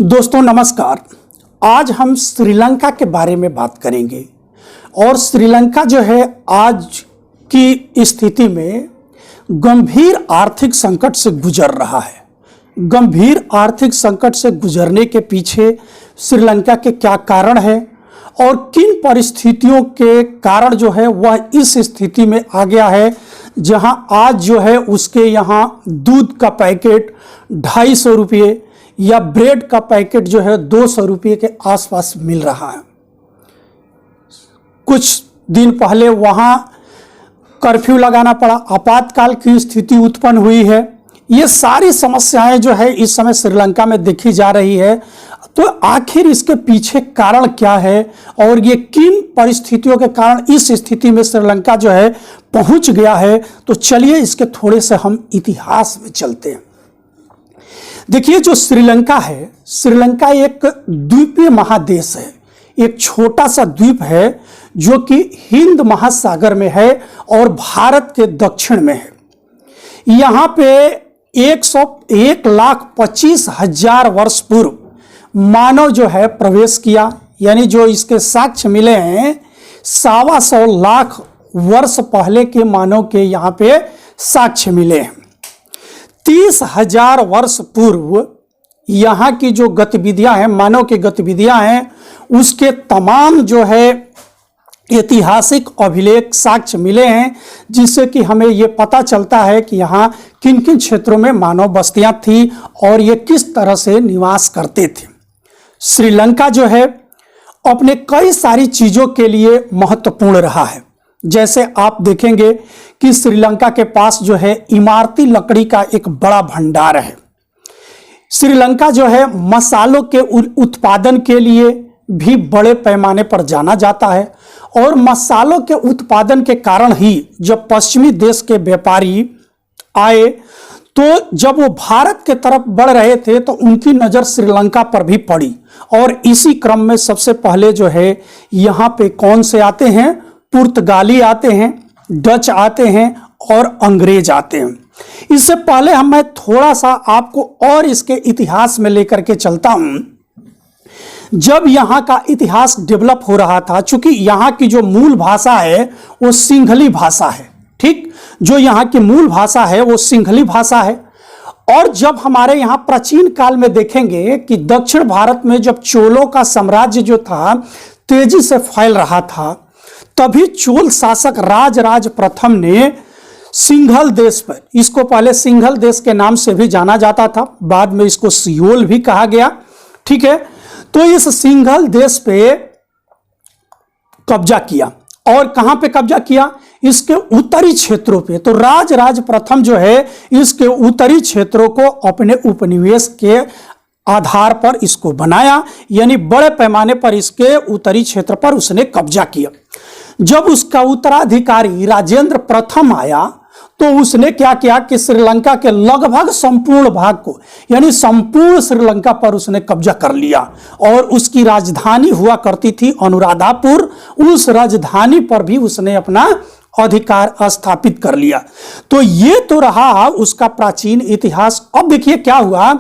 दोस्तों नमस्कार। आज हम श्रीलंका के बारे में बात करेंगे और श्रीलंका जो है आज की स्थिति में गंभीर आर्थिक संकट से गुजर रहा है। गंभीर आर्थिक संकट से गुजरने के पीछे श्रीलंका के क्या कारण है और किन परिस्थितियों के कारण जो है वह इस स्थिति में आ गया है जहां आज जो है उसके यहाँ दूध का पैकेट 250 रुपये या ब्रेड का पैकेट जो है 200 रुपये के आसपास मिल रहा है। कुछ दिन पहले वहाँ कर्फ्यू लगाना पड़ा, आपातकाल की स्थिति उत्पन्न हुई है। ये सारी समस्याएं जो है इस समय श्रीलंका में देखी जा रही है। तो आखिर इसके पीछे कारण क्या है और ये किन परिस्थितियों के कारण इस स्थिति में श्रीलंका जो है पहुंच गया है, तो चलिए इसके थोड़े से हम इतिहास में चलते हैं। देखिए, जो श्रीलंका है, श्रीलंका एक द्वीपीय महादेश है, एक छोटा सा द्वीप है जो कि हिंद महासागर में है और भारत के दक्षिण में है। यहाँ पे 1,25,000 वर्ष पूर्व मानव जो है प्रवेश किया, यानी जो इसके साक्ष्य मिले हैं 125 लाख वर्ष पहले के मानव के यहाँ पे साक्ष्य मिले हैं। 30,000 वर्ष पूर्व यहाँ की जो गतिविधियां हैं, मानव की गतिविधियां हैं, उसके तमाम जो है ऐतिहासिक अभिलेख साक्ष्य मिले हैं, जिससे कि हमें ये पता चलता है कि यहाँ किन किन क्षेत्रों में मानव बस्तियां थी और ये किस तरह से निवास करते थे। श्रीलंका जो है अपने कई सारी चीज़ों के लिए महत्वपूर्ण रहा है। जैसे आप देखेंगे कि श्रीलंका के पास जो है इमारती लकड़ी का एक बड़ा भंडार है। श्रीलंका जो है मसालों के उत्पादन के लिए भी बड़े पैमाने पर जाना जाता है और मसालों के उत्पादन के कारण ही जब पश्चिमी देश के व्यापारी आए तो जब वो भारत के तरफ बढ़ रहे थे तो उनकी नज़र श्रीलंका पर भी पड़ी और इसी क्रम में सबसे पहले जो है यहाँ पे कौन से आते हैं? पुर्तगाली आते हैं, डच आते हैं और अंग्रेज आते हैं। इससे पहले मैं थोड़ा सा आपको और इसके इतिहास में लेकर के चलता हूं। जब यहाँ का इतिहास डेवलप हो रहा था, चूंकि यहाँ की जो मूल भाषा है वो सिंहली भाषा है, ठीक, जो यहाँ की मूल भाषा है वो सिंहली भाषा है। और जब हमारे यहाँ प्राचीन काल में देखेंगे कि दक्षिण भारत में जब चोलों का साम्राज्य जो था तेजी से फैल रहा था, तभी चोल शासक राजराज प्रथम ने सिंघल देश पर, इसको पहले सिंघल देश के नाम से भी जाना जाता था, बाद में इसको सियोल भी कहा गया, ठीक है। तो इस सिंघल देश पे कब्जा किया और कहां पे कब्जा किया? इसके उत्तरी क्षेत्रों पे। तो राजराज प्रथम जो है इसके उत्तरी क्षेत्रों को अपने उपनिवेश के आधार पर इसको बनाया, यानी बड़े पैमाने पर इसके उत्तरी क्षेत्र पर उसने कब्जा किया। जब उसका उत्तराधिकारी राजेंद्र प्रथम आया तो उसने क्या किया कि श्रीलंका के लगभग संपूर्ण भाग को, यानी संपूर्ण श्रीलंका पर उसने कब्जा कर लिया और उसकी राजधानी हुआ करती थी अनुराधापुर। उस राजधानी पर भी उसने अपना अधिकार स्थापित कर लिया। तो ये तो रहा उसका प्राचीन इतिहास। अब देखिए क्या हुआ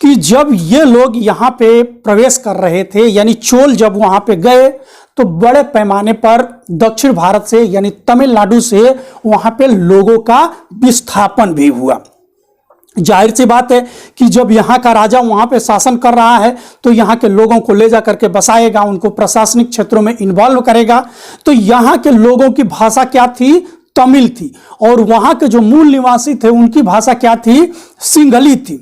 कि जब ये लोग यहाँ पे प्रवेश कर रहे थे, यानी चोल जब वहां पे गए तो बड़े पैमाने पर दक्षिण भारत से, यानी तमिलनाडु से वहां पे लोगों का विस्थापन भी हुआ। जाहिर सी बात है कि जब यहाँ का राजा वहां पे शासन कर रहा है तो यहाँ के लोगों को ले जा करके बसाएगा, उनको प्रशासनिक क्षेत्रों में इन्वॉल्व करेगा। तो यहाँ के लोगों की भाषा क्या थी? तमिल थी। और वहां के जो मूल निवासी थे उनकी भाषा क्या थी? सिंहली थी।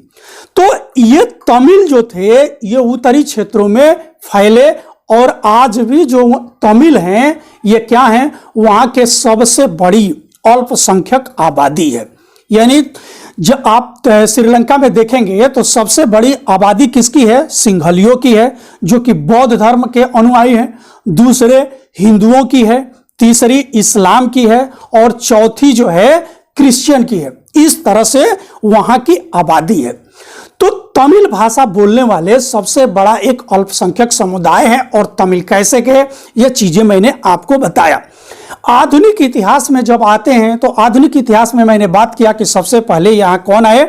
तो ये तमिल जो थे ये उत्तरी क्षेत्रों में फैले और आज भी जो तमिल हैं ये क्या हैं? वहां के सबसे बड़ी अल्पसंख्यक आबादी है। यानी जब आप श्रीलंका में देखेंगे तो सबसे बड़ी आबादी किसकी है? सिंहलियों की है, जो कि बौद्ध धर्म के अनुयायी हैं। दूसरे हिंदुओं की है, तीसरी इस्लाम की है और चौथी जो है क्रिश्चियन की है। इस तरह से वहां की आबादी है। तो तमिल भाषा बोलने वाले सबसे बड़ा एक अल्पसंख्यक समुदाय है। और तमिल कैसे के, ये चीजें मैंने आपको बताया। आधुनिक इतिहास में जब आते हैं तो आधुनिक इतिहास में मैंने बात किया कि सबसे पहले यहाँ कौन आए?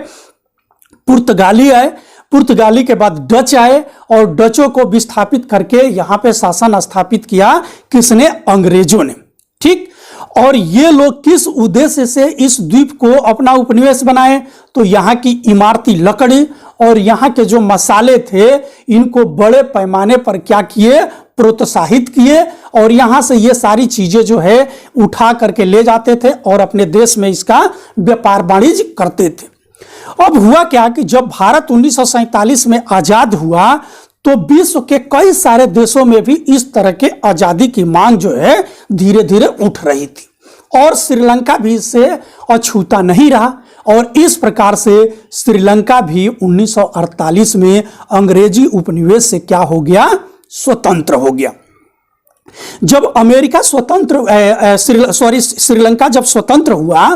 पुर्तगाली आए। पुर्तगाली के बाद डच आए और डचों को विस्थापित करके यहां पे शासन स्थापित किया किसने? अंग्रेजों ने। ठीक। और ये लोग किस उद्देश्य से इस द्वीप को अपना उपनिवेश बनाए? तो यहाँ की इमारती लकड़ी और यहाँ के जो मसाले थे इनको बड़े पैमाने पर क्या किए? प्रोत्साहित किए और यहाँ से ये सारी चीजें जो है उठा करके ले जाते थे और अपने देश में इसका व्यापार वाणिज्य करते थे। अब हुआ क्या कि जब भारत 1947 में आजाद हुआ तो विश्व के कई सारे देशों में भी इस तरह के आजादी की मांग जो है धीरे धीरे उठ रही थी और श्रीलंका भी इससे अछूता नहीं रहा और इस प्रकार से श्रीलंका भी 1948 में अंग्रेजी उपनिवेश से क्या हो गया? स्वतंत्र हो गया। जब अमेरिका श्रीलंका जब स्वतंत्र हुआ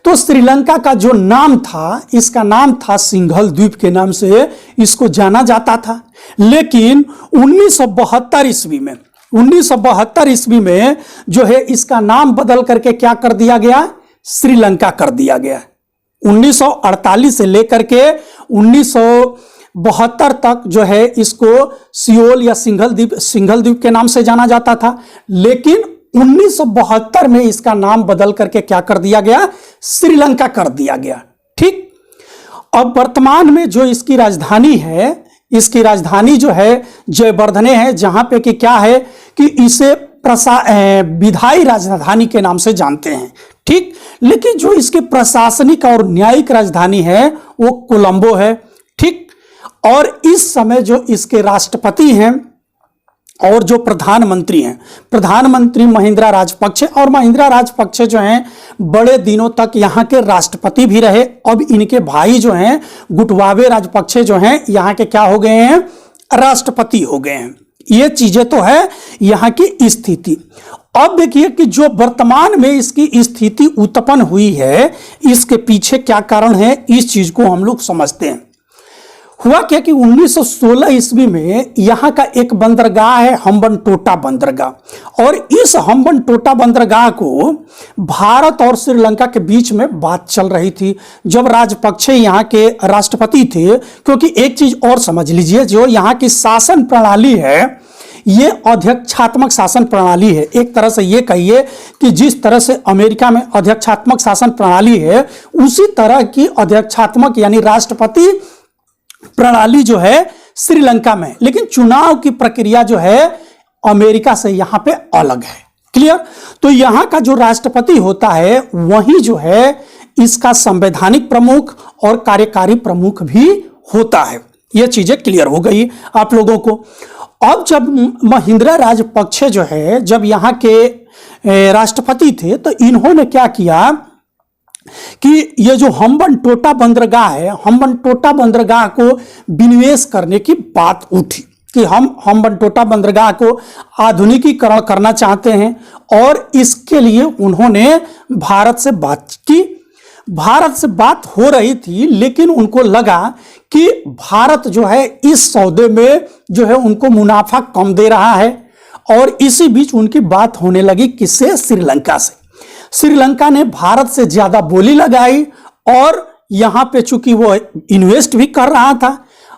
तो श्रीलंका का जो नाम था, इसका नाम था सिंघल द्वीप के नाम से इसको जाना जाता था। लेकिन 1972 ईस्वी में जो है इसका नाम बदल करके क्या कर दिया गया? श्रीलंका कर दिया गया। 1948 से लेकर के 1972 तक जो है इसको सियोल या सिंघल द्वीप के नाम से जाना जाता था। लेकिन 1972 में इसका नाम बदल करके क्या कर दिया गया? श्रीलंका कर दिया गया। ठीक। अब वर्तमान में जो इसकी राजधानी है, इसकी राजधानी जो है जयवर्धने है, जहां पे कि क्या है कि इसे विधायी राजधानी के नाम से जानते हैं। ठीक। लेकिन जो इसकी प्रशासनिक और न्यायिक राजधानी है वो कोलंबो है। ठीक। और इस समय जो इसके राष्ट्रपति हैं और जो प्रधानमंत्री हैं, प्रधानमंत्री महिंद्रा राजपक्षे, और महिंद्रा राजपक्षे जो हैं बड़े दिनों तक यहाँ के राष्ट्रपति भी रहे। अब इनके भाई जो हैं गुटबाबे राजपक्षे जो हैं यहाँ के क्या हो गए हैं? राष्ट्रपति हो गए हैं। ये चीजें तो है यहाँ की स्थिति। अब देखिए कि जो वर्तमान में इसकी स्थिति उत्पन्न हुई है, इसके पीछे क्या कारण है, इस चीज को हम लोग समझते हैं। हुआ क्या कि 1916 ईस्वी में यहाँ का एक बंदरगाह है हम्बनटोटा बंदरगाह, और इस हम्बनटोटा बंदरगाह को भारत और श्रीलंका के बीच में बात चल रही थी जब राजपक्षे यहाँ के राष्ट्रपति थे। क्योंकि एक चीज और समझ लीजिए, जो यहाँ की शासन प्रणाली है ये अध्यक्षात्मक शासन प्रणाली है। एक तरह से ये कहिए कि जिस तरह से अमेरिका में अध्यक्षात्मक शासन प्रणाली है, उसी तरह की अध्यक्षात्मक यानी राष्ट्रपति प्रणाली जो है श्रीलंका में। लेकिन चुनाव की प्रक्रिया जो है अमेरिका से यहां पे अलग है। क्लियर? तो यहां का जो राष्ट्रपति होता है वही जो है इसका संवैधानिक प्रमुख और कार्यकारी प्रमुख भी होता है। ये चीजें क्लियर हो गई आप लोगों को। अब जब महिंद्रा राजपक्षे जो है जब यहाँ के राष्ट्रपति थे तो इन्होंने क्या किया कि ये जो हम्बनटोटा बंदरगाह है, हम्बनटोटा बंदरगाह को विनिवेश करने की बात उठी कि हम हम्बनटोटा बंदरगाह को आधुनिकीकरण करना चाहते हैं। और इसके लिए उन्होंने भारत से बात की। भारत से बात हो रही थी, लेकिन उनको लगा कि भारत जो है इस सौदे में जो है उनको मुनाफा कम दे रहा है। और इसी बीच उनकी बात होने लगी किससे? श्रीलंका से। श्रीलंका ने भारत से ज्यादा बोली लगाई और यहां पे चूंकि वो इन्वेस्ट भी कर रहा था,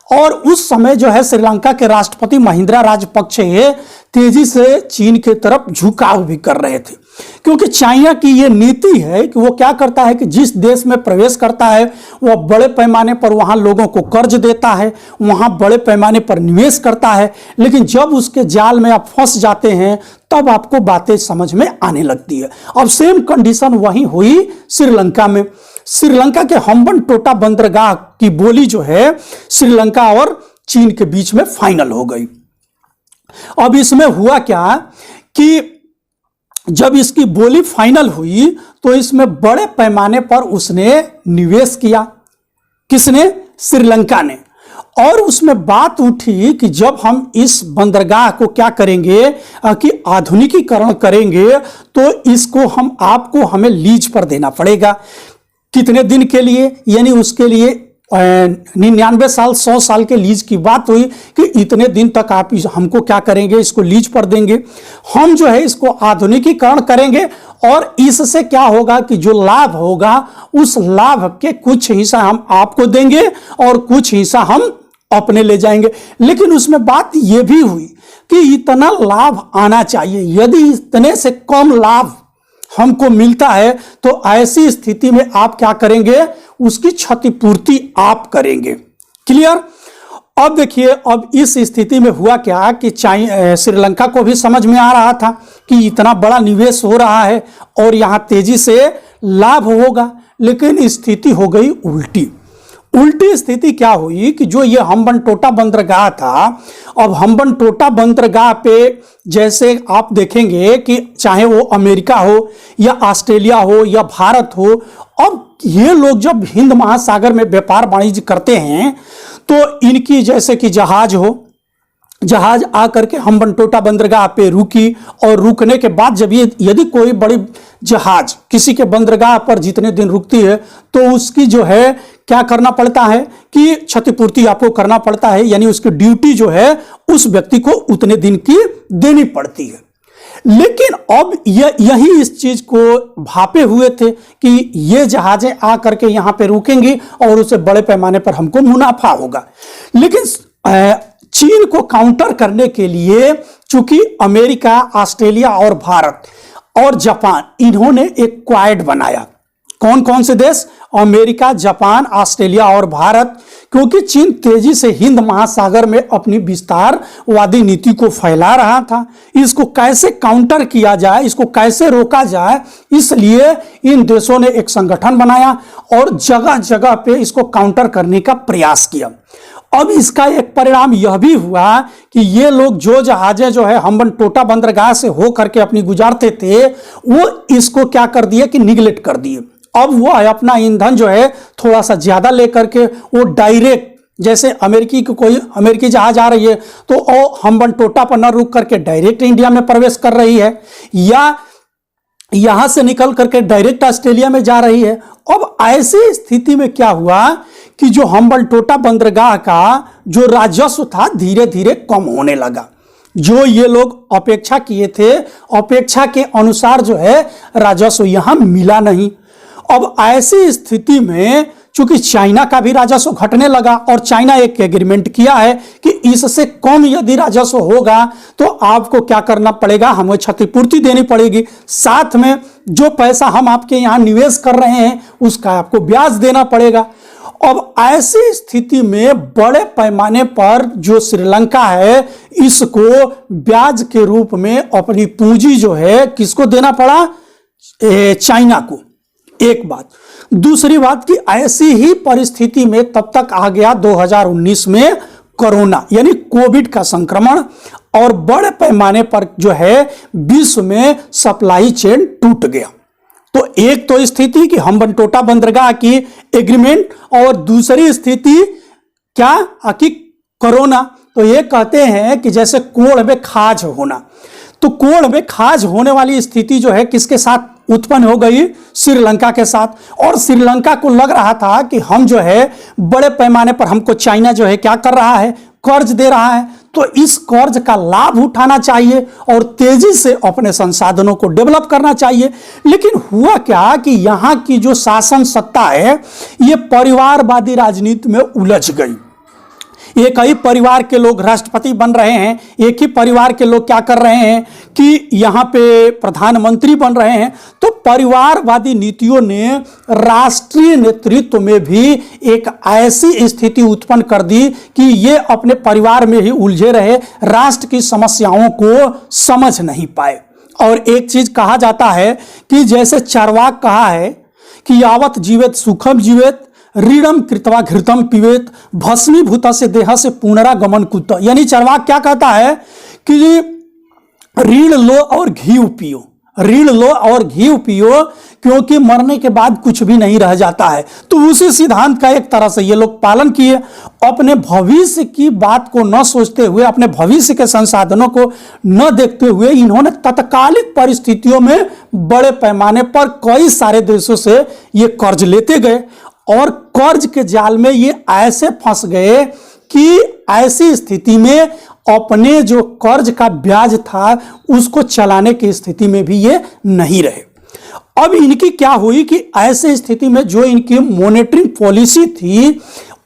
और उस समय जो है श्रीलंका के राष्ट्रपति महिंद्रा राजपक्षे तेजी से चीन की तरफ झुकाव भी कर रहे थे। क्योंकि चाइना की ये नीति है कि वो क्या करता है कि जिस देश में प्रवेश करता है वह बड़े पैमाने पर वहां लोगों को कर्ज देता है, वहां बड़े पैमाने पर निवेश करता है। लेकिन जब उसके जाल में आप फंस जाते हैं तब आपको बातें समझ में आने लगती है। अब सेम कंडीशन वही हुई श्रीलंका में। श्रीलंका के हम्बनटोटा बंदरगाह की बोली जो है श्रीलंका और चीन के बीच में फाइनल हो गई। अब इसमें हुआ क्या कि जब इसकी बोली फाइनल हुई तो इसमें बड़े पैमाने पर उसने निवेश किया। किसने? श्रीलंका ने। और उसमें बात उठी कि जब हम इस बंदरगाह को क्या करेंगे कि आधुनिकीकरण करेंगे तो इसको आपको हमें लीज पर देना पड़ेगा। कितने दिन के लिए? यानी उसके लिए 99 साल 100 साल के लीज की बात हुई कि इतने दिन तक आप हमको क्या करेंगे, इसको लीज पर देंगे। हम जो है इसको आधुनिकीकरण करेंगे और इससे क्या होगा कि जो लाभ होगा उस लाभ के कुछ हिस्सा हम आपको देंगे और कुछ हिस्सा हम अपने ले जाएंगे। लेकिन उसमें बात यह भी हुई कि इतना लाभ आना चाहिए, यदि इतने से कम लाभ हमको मिलता है तो ऐसी स्थिति में आप क्या करेंगे, उसकी क्षतिपूर्ति आप करेंगे। क्लियर। अब देखिए, अब इस स्थिति में हुआ क्या कि श्रीलंका को भी समझ में आ रहा था कि इतना बड़ा निवेश हो रहा है और यहां तेजी से लाभ होगा, लेकिन स्थिति हो गई उल्टी। उल्टी स्थिति क्या हुई कि जो ये हम्बनटोटा बंदरगाह था, अब हम्बनटोटा बंदरगाह पे जैसे आप देखेंगे कि चाहे वो अमेरिका हो या ऑस्ट्रेलिया हो या भारत हो, अब ये लोग जब हिंद महासागर में व्यापार वाणिज्य करते हैं तो इनकी जैसे कि जहाज आकर के हम्बनटोटा बंदरगाह पे रुकी, और रुकने के बाद जब ये यदि कोई बड़ी जहाज किसी के बंदरगाह पर जितने दिन रुकती है तो उसकी जो है क्या करना पड़ता है कि क्षतिपूर्ति आपको करना पड़ता है, यानी उसकी ड्यूटी जो है उस व्यक्ति को उतने दिन की देनी पड़ती है। लेकिन अब यही इस चीज को भापे हुए थे कि ये जहाजें आकर के यहां पे रुकेंगी और उसे बड़े पैमाने पर हमको मुनाफा होगा। लेकिन चीन को काउंटर करने के लिए चूंकि अमेरिका, ऑस्ट्रेलिया और भारत और जापान, इन्होंने एक क्वाड बनाया। कौन कौन से देश? अमेरिका, जापान, ऑस्ट्रेलिया और भारत। क्योंकि चीन तेजी से हिंद महासागर में अपनी विस्तारवादी नीति को फैला रहा था, इसको कैसे काउंटर किया जाए, इसको कैसे रोका जाए, इसलिए इन देशों ने एक संगठन बनाया और जगह जगह पे इसको काउंटर करने का प्रयास किया। अब इसका एक परिणाम यह भी हुआ कि ये लोग जो जहाजें जो है हम्बनटोटा बंदरगाह से हो करके अपनी गुजारते थे, वो इसको क्या कर दिए कि निगलेक्ट कर दिए। अब वो अपना ईंधन जो है थोड़ा सा ज्यादा लेकर के वो डायरेक्ट, जैसे अमेरिकी जहाज आ रही है तो वो हम्बनटोटा पर न रुक करके डायरेक्ट इंडिया में प्रवेश कर रही है, या यहां से निकल करके डायरेक्ट ऑस्ट्रेलिया में जा रही है। अब ऐसी स्थिति में क्या हुआ कि जो हम्बनटोटा बंदरगाह का जो राजस्व था धीरे धीरे कम होने लगा। जो ये लोग अपेक्षा किए थे, अपेक्षा के अनुसार जो है राजस्व यहां मिला नहीं। अब ऐसी स्थिति में चूंकि चाइना का भी राजस्व घटने लगा और चाइना एक एग्रीमेंट किया है कि इससे कम यदि राजस्व होगा तो आपको क्या करना पड़ेगा, हमें क्षतिपूर्ति देनी पड़ेगी, साथ में जो पैसा हम आपके यहाँ निवेश कर रहे हैं उसका आपको ब्याज देना पड़ेगा। अब ऐसी स्थिति में बड़े पैमाने पर जो श्रीलंका है इसको ब्याज के रूप में अपनी पूंजी जो है किसको देना पड़ा, चाइना को। एक बात। दूसरी बात कि ऐसी ही परिस्थिति में तब तक आ गया 2019 में कोरोना यानी कोविड का संक्रमण, और बड़े पैमाने पर जो है विश्व में सप्लाई चेन टूट गया। तो एक तो स्थिति कि हम्बनटोटा बंदरगाह की एग्रीमेंट, और दूसरी स्थिति क्या कि कोरोना। तो ये कहते हैं कि जैसे कोढ़ में खाज होना, तो कोढ़ में खाज होने वाली स्थिति जो है किसके साथ उत्पन्न हो गई, श्रीलंका के साथ। और श्रीलंका को लग रहा था कि हम जो है बड़े पैमाने पर हमको चाइना जो है क्या कर रहा है, कर्ज दे रहा है, तो इस कर्ज का लाभ उठाना चाहिए और तेजी से अपने संसाधनों को डेवलप करना चाहिए। लेकिन हुआ क्या कि यहाँ की जो शासन सत्ता है ये परिवारवादी राजनीति में उलझ गई। एक ही परिवार के लोग राष्ट्रपति बन रहे हैं, एक ही परिवार के लोग क्या कर रहे हैं कि यहाँ पे प्रधानमंत्री बन रहे हैं। तो परिवारवादी नीतियों ने राष्ट्रीय नेतृत्व में भी एक ऐसी स्थिति उत्पन्न कर दी कि ये अपने परिवार में ही उलझे रहे, राष्ट्र की समस्याओं को समझ नहीं पाए। और एक चीज कहा जाता है कि जैसे चार्वाक कहा है कि यावत जीवेत सुखम जीवेत, ऋणम कृत्वा घृतम पिबेत, भस्मीभूत से देह से पुनरागमन कुत। यानी चार्वाक क्या कहता है कि ऋण लो और घी पियो, ऋण लो और घी पियो, क्योंकि मरने के बाद कुछ भी नहीं रह जाता है। तो उसी सिद्धांत का एक तरह से ये लोग पालन किए, अपने भविष्य की बात को न सोचते हुए, अपने भविष्य के संसाधनों को न देखते हुए इन्होंने तत्कालिक परिस्थितियों में बड़े पैमाने पर कई सारे देशों से ये कर्ज लेते गए, और कर्ज के जाल में ये ऐसे फंस गए कि ऐसी स्थिति में अपने जो कर्ज का ब्याज था उसको चलाने की स्थिति में भी ये नहीं रहे। अब इनकी क्या हुई कि ऐसे स्थिति में जो इनकी मॉनेटरी पॉलिसी थी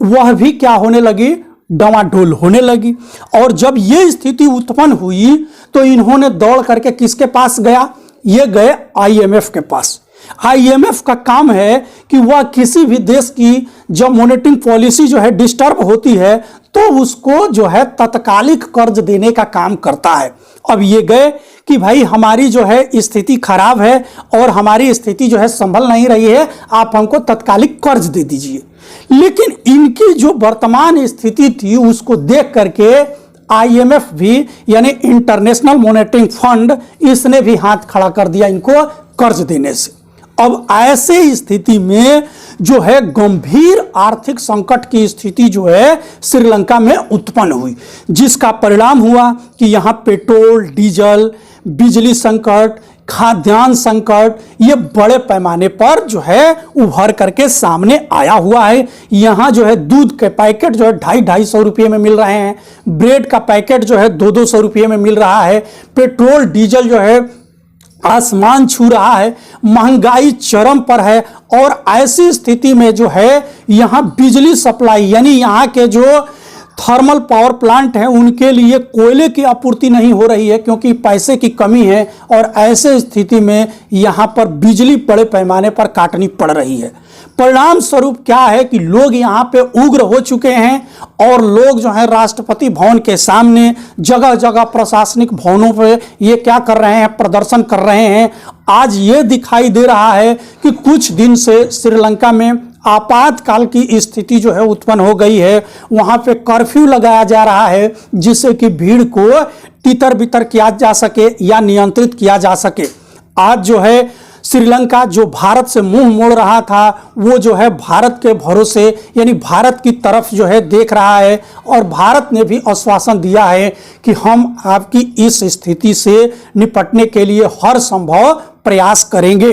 वह भी क्या होने लगी, डामाडोल होने लगी। और जब ये स्थिति उत्पन्न हुई तो इन्होंने दौड़ करके किसके पास गया, ये गए आईएमएफ के पास। आईएमएफ का काम है कि वह किसी भी देश की जब मॉनेटरी पॉलिसी जो है डिस्टर्ब होती है तो उसको जो है तत्कालिक कर्ज देने का काम करता है। अब ये गए कि भाई हमारी जो है स्थिति खराब है और हमारी स्थिति जो है संभल नहीं रही है, आप हमको तत्कालिक कर्ज दे दीजिए। लेकिन इनकी जो वर्तमान स्थिति थी उसको देख करके आईएमएफ भी यानी इंटरनेशनल मॉनेटरी फंड, इसने भी हाथ खड़ा कर दिया इनको कर्ज देने से। अब ऐसे स्थिति में जो है गंभीर आर्थिक संकट की स्थिति जो है श्रीलंका में उत्पन्न हुई, जिसका परिणाम हुआ कि यहाँ पेट्रोल, डीजल, बिजली संकट, खाद्यान्न संकट ये बड़े पैमाने पर जो है उभर करके सामने आया हुआ है। यहाँ जो है दूध के पैकेट जो है 250-250 रुपये में मिल रहे हैं, ब्रेड का पैकेट जो है 200-200 रुपये में मिल रहा है, पेट्रोल डीजल जो है आसमान छू रहा है, महंगाई चरम पर है। और ऐसी स्थिति में जो है यहाँ बिजली सप्लाई यानी यहाँ के जो थर्मल पावर प्लांट हैं उनके लिए कोयले की आपूर्ति नहीं हो रही है क्योंकि पैसे की कमी है। और ऐसे स्थिति में यहाँ पर बिजली बड़े पैमाने पर काटनी पड़ रही है। परिणाम स्वरूप क्या है कि लोग यहाँ पे उग्र हो चुके हैं और लोग जो है राष्ट्रपति भवन के सामने, जगह जगह प्रशासनिक भवनों पे ये क्या कर रहे हैं, प्रदर्शन कर रहे हैं। आज ये दिखाई दे रहा है कि कुछ दिन से श्रीलंका में आपातकाल की स्थिति जो है उत्पन्न हो गई है। वहाँ पे कर्फ्यू लगाया जा रहा है जिससे कि भीड़ को तितर बितर किया जा सके या नियंत्रित किया जा सके। आज जो है श्रीलंका जो भारत से मुंह मोड़ रहा था वो जो है भारत के भरोसे यानी भारत की तरफ जो है देख रहा है। और भारत ने भी आश्वासन दिया है कि हम आपकी इस स्थिति से निपटने के लिए हर संभव प्रयास करेंगे।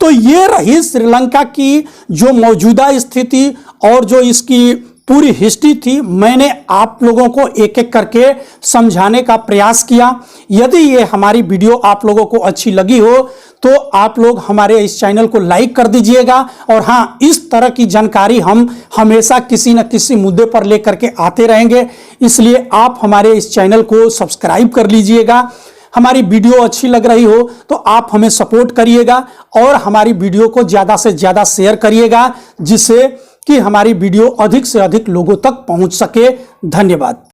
तो ये रही श्रीलंका की जो मौजूदा स्थिति और जो इसकी पूरी हिस्ट्री थी। मैंने आप लोगों को एक एक करके समझाने का प्रयास किया। यदि ये हमारी वीडियो आप लोगों को अच्छी लगी हो तो आप लोग हमारे इस चैनल को लाइक कर दीजिएगा। और हाँ, इस तरह की जानकारी हम हमेशा किसी न किसी मुद्दे पर लेकर के आते रहेंगे, इसलिए आप हमारे इस चैनल को सब्सक्राइब कर लीजिएगा। हमारी वीडियो अच्छी लग रही हो तो आप हमें सपोर्ट करिएगा और हमारी वीडियो को ज़्यादा से ज़्यादा शेयर करिएगा जिससे कि हमारी वीडियो अधिक से अधिक लोगों तक पहुंच सके। धन्यवाद।